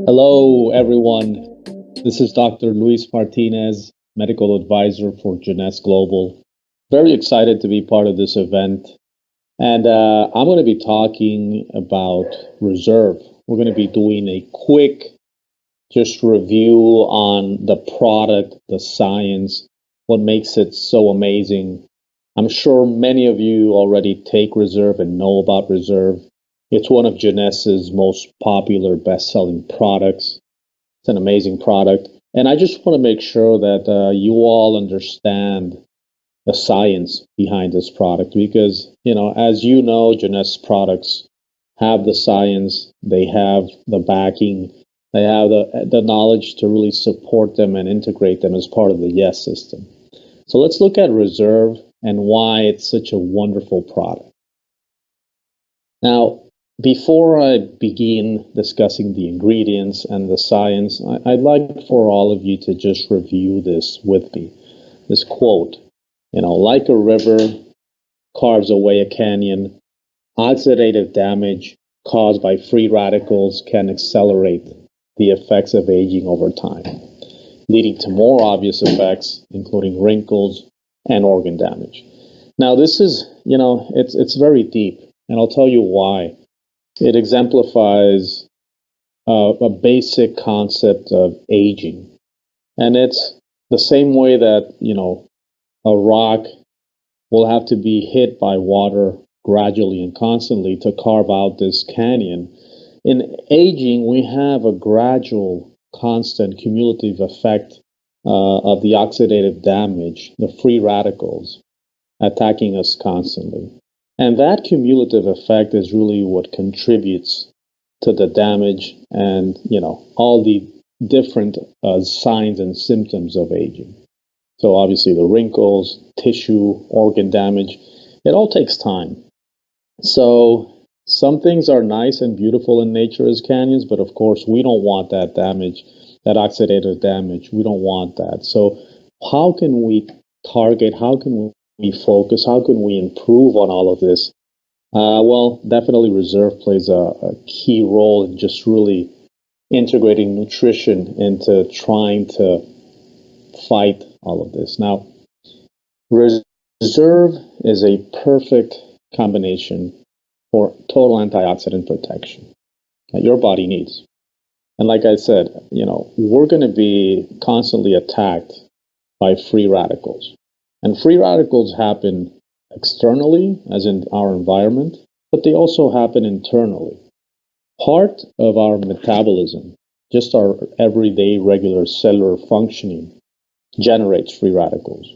Hello, everyone. This is Dr. Luis Martinez, medical advisor for Jeunesse Global. Very excited to be part of this event. And I'm going to be talking about Reserve. We're going to be doing a quick just review on the product, the science, what makes it so amazing. I'm sure many of you already take Reserve and know about Reserve. It's one of Jeunesse's most popular best-selling products. It's an amazing product. And I just want to make sure that you all understand the science behind this product because, as you know, Jeunesse products have the science, they have the backing, they have the knowledge to really support them and integrate them as part of the YES system. So let's look at Reserve and why it's such a wonderful product. Now, before I begin discussing the ingredients and the science, I'd like for all of you to just review this with me. This quote, like a river carves away a canyon, oxidative damage caused by free radicals can accelerate the effects of aging over time, leading to more obvious effects, including wrinkles and organ damage. Now, this is, it's very deep, and I'll tell you why. It exemplifies a basic concept of aging. And it's the same way that, a rock will have to be hit by water gradually and constantly to carve out this canyon. In aging, we have a gradual, constant, cumulative effect of the oxidative damage, the free radicals attacking us constantly. And that cumulative effect is really what contributes to the damage and, all the different signs and symptoms of aging. So obviously the wrinkles, tissue, organ damage, it all takes time. So some things are nice and beautiful in nature as canyons, but of course we don't want that damage, that oxidative damage. We don't want that. So how can we target, how can we focus, how can we improve on all of this? Well, definitely Reserve plays a key role in just really integrating nutrition into trying to fight all of this. Now, Reserve is a perfect combination for total antioxidant protection that your body needs. And like I said, we're going to be constantly attacked by free radicals. And free radicals happen externally, as in our environment, but they also happen internally. Part of our metabolism, just our everyday regular cellular functioning, generates free radicals.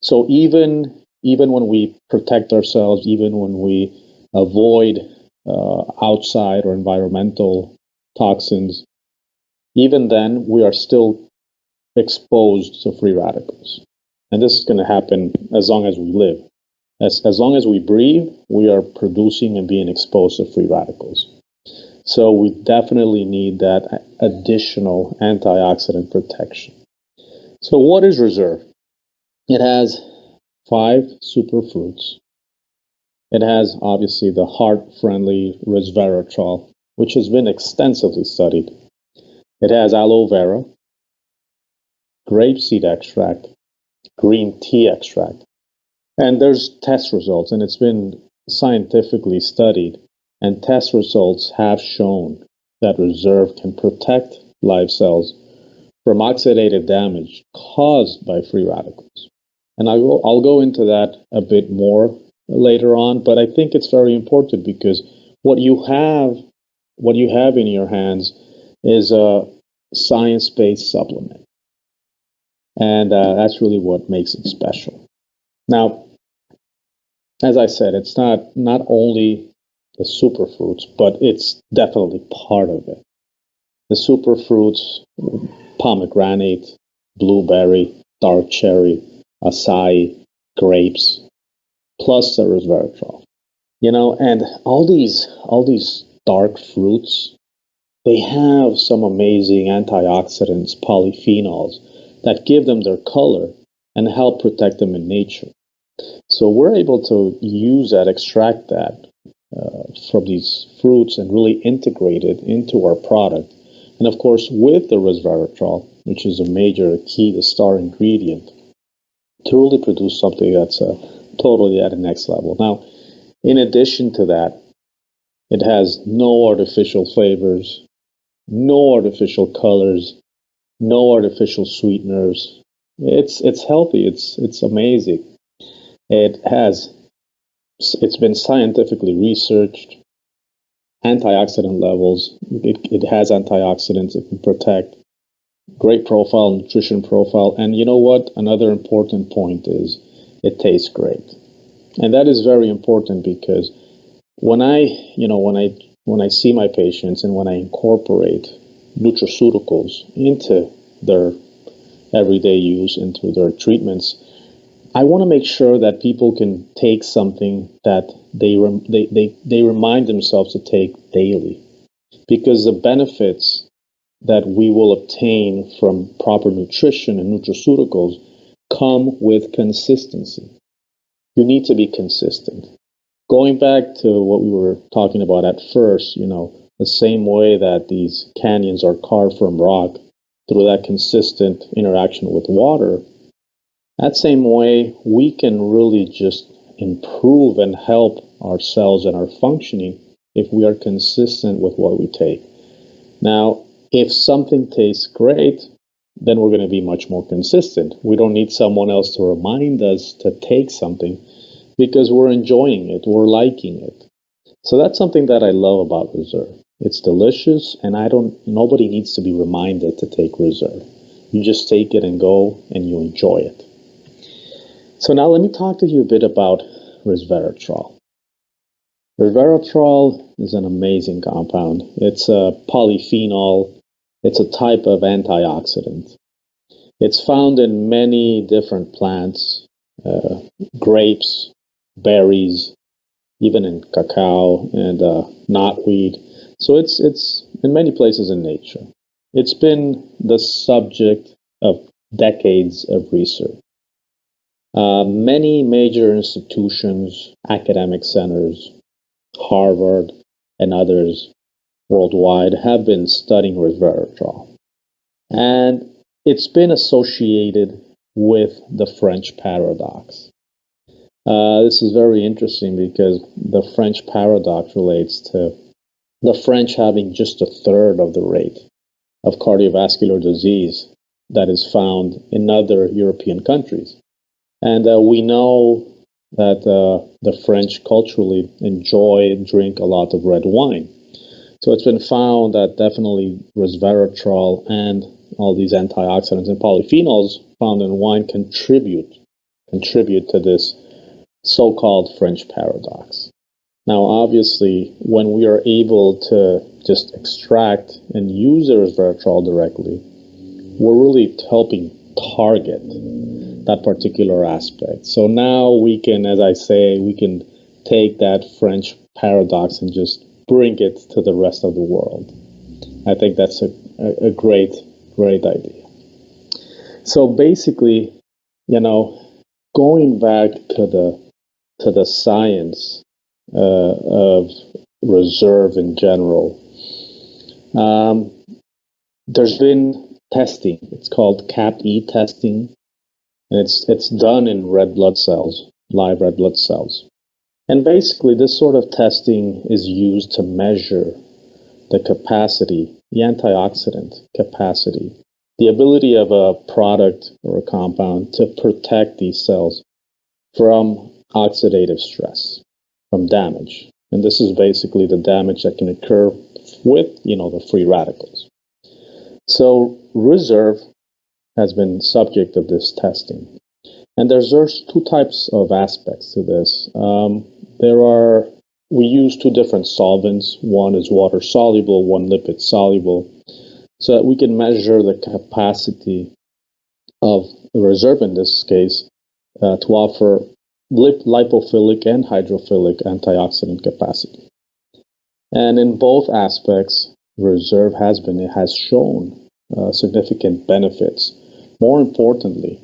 So even when we protect ourselves, even when we avoid outside or environmental toxins, even then we are still exposed to free radicals. And this is going to happen as long as we live. As long as we breathe, we are producing and being exposed to free radicals. So we definitely need that additional antioxidant protection. So what is Reserve? It has 5 superfruits. It has obviously the heart-friendly resveratrol, which has been extensively studied. It has aloe vera, grapeseed extract, green tea extract. And there's test results, and it's been scientifically studied. And test results have shown that Reserve can protect live cells from oxidative damage caused by free radicals. And I'll go into that a bit more later on, but I think it's very important because what you have in your hands is a science-based supplement. And that's really what makes it special. Now, as I said, it's not only the superfruits, but it's definitely part of it. The superfruits, pomegranate, blueberry, dark cherry, acai, grapes, plus the resveratrol. And all these dark fruits, they have some amazing antioxidants, polyphenols, that give them their color and help protect them in nature. So we're able to use that, extract that from these fruits and really integrate it into our product And of course, with the resveratrol, which is a major key, the star ingredient, to really produce something that's totally at the next level. Now, in addition to that, it has no artificial flavors, no artificial colors, no artificial sweeteners. It's healthy. It's amazing. It's been scientifically researched. Antioxidant levels. It has antioxidants. It can protect. Great profile, nutrition profile, and you know what? Another important point is it tastes great, and that is very important because when I see my patients and when I incorporate nutraceuticals into their everyday use, into their treatments, I want to make sure that people can take something that they remind themselves to take daily, because the benefits that we will obtain from proper nutrition and nutraceuticals come with consistency. You need to be consistent. Going back to what we were talking about at first, the same way that these canyons are carved from rock through that consistent interaction with water, that same way we can really just improve and help ourselves and our functioning if we are consistent with what we take. Now, if something tastes great, then we're going to be much more consistent. We don't need someone else to remind us to take something because we're enjoying it, we're liking it. So that's something that I love about Reserve. It's delicious, and nobody needs to be reminded to take Reserve. You just take it and go, and you enjoy it. So now let me talk to you a bit about resveratrol. Resveratrol is an amazing compound. It's a polyphenol. It's a type of antioxidant. It's found in many different plants, grapes, berries, even in cacao and knotweed. So it's in many places in nature. It's been the subject of decades of research. Many major institutions, academic centers, Harvard and others worldwide have been studying resveratrol. And it's been associated with the French paradox. This is very interesting because the French paradox relates to the French having just a third of the rate of cardiovascular disease that is found in other European countries. And we know that the French culturally enjoy and drink a lot of red wine. So it's been found that definitely resveratrol and all these antioxidants and polyphenols found in wine contribute to this so-called French paradox. Now, obviously, when we are able to just extract and use the resveratrol directly, we're really helping target that particular aspect. So now we can, as I say, we can take that French paradox and just bring it to the rest of the world. I think that's a great idea. So basically, going back to the science of Reserve in general, there's been testing. It's called CAP-E testing, and it's done in red blood cells, live red blood cells. And basically, this sort of testing is used to measure the capacity, the antioxidant capacity, the ability of a product or a compound to protect these cells from oxidative stress, from damage. And this is basically the damage that can occur with, the free radicals. So Reserve has been subject of this testing. And there's two types of aspects to this. We use two different solvents. One is water soluble, one lipid soluble, so that we can measure the capacity of the Reserve in this case to offer lipophilic and hydrophilic antioxidant capacity. And in both aspects, Reserve has shown significant benefits. More importantly,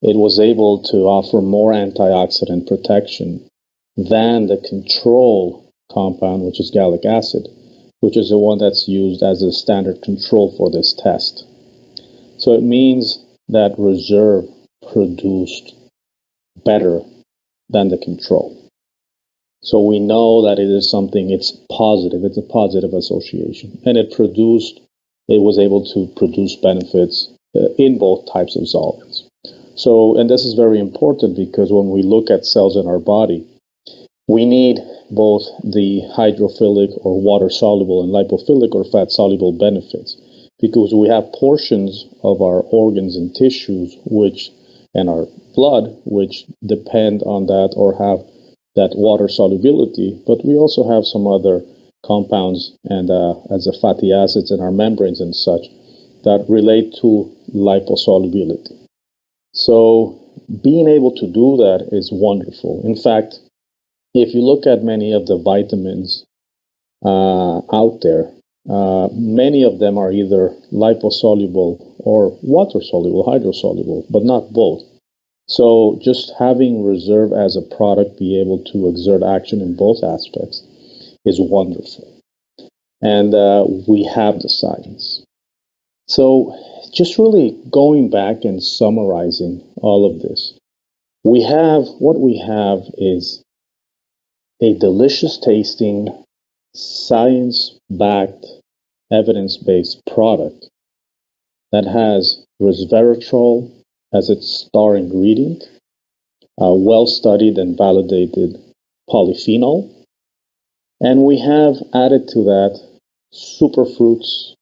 it was able to offer more antioxidant protection than the control compound, which is gallic acid, which is the one that's used as a standard control for this test. So it means that reserve produced better than the control. So we know that it is something, it's positive, it's a positive association. And it was able to produce benefits in both types of solvents. So, and this is very important because when we look at cells in our body, we need both the hydrophilic or water-soluble and lipophilic or fat-soluble benefits, because we have portions of our organs and tissues and our blood which depend on that or have that water solubility, but we also have some other compounds and as the fatty acids in our membranes and such that relate to liposolubility. So being able to do that is wonderful. In fact, if you look at many of the vitamins out there, many of them are either liposoluble or water-soluble, hydrosoluble, but not both. So just having reserve as a product be able to exert action in both aspects is wonderful. And we have the science. So just really going back and summarizing all of this, what we have is a delicious tasting, science-backed, evidence-based product that has resveratrol as its star ingredient, a well-studied and validated polyphenol, and we have added to that superfruits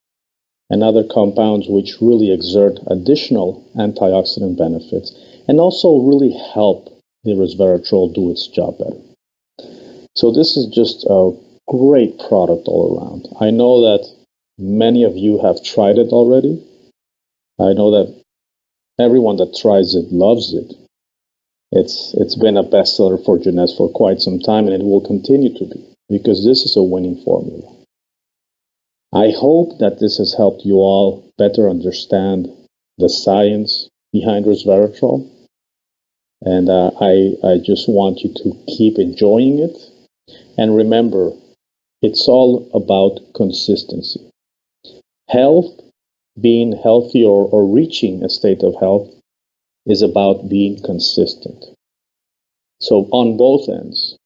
and other compounds which really exert additional antioxidant benefits and also really help the resveratrol do its job better. So this is just a great product all around. I know that many of you have tried it already. I know that everyone that tries it loves it. It's been a bestseller for Jeunesse for quite some time, and it will continue to be, because this is a winning formula. I hope that this has helped you all better understand the science behind resveratrol, and I just want you to keep enjoying it. And remember, it's all about consistency. Health, being healthy or reaching a state of health, is about being consistent. So on both ends,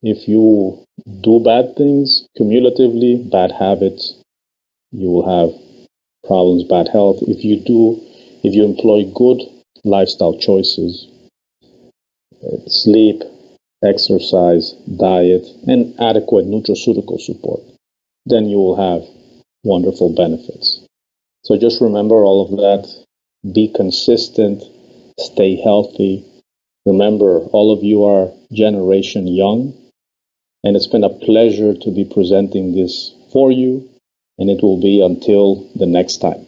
if you do bad things cumulatively, bad habits, you will have problems, bad health. If you employ good lifestyle choices, sleep, exercise, diet, and adequate nutraceutical support, then you will have wonderful benefits. So just remember all of that. Be consistent, stay healthy. Remember, all of you are Generation Young, and it's been a pleasure to be presenting this for you, and it will be until the next time.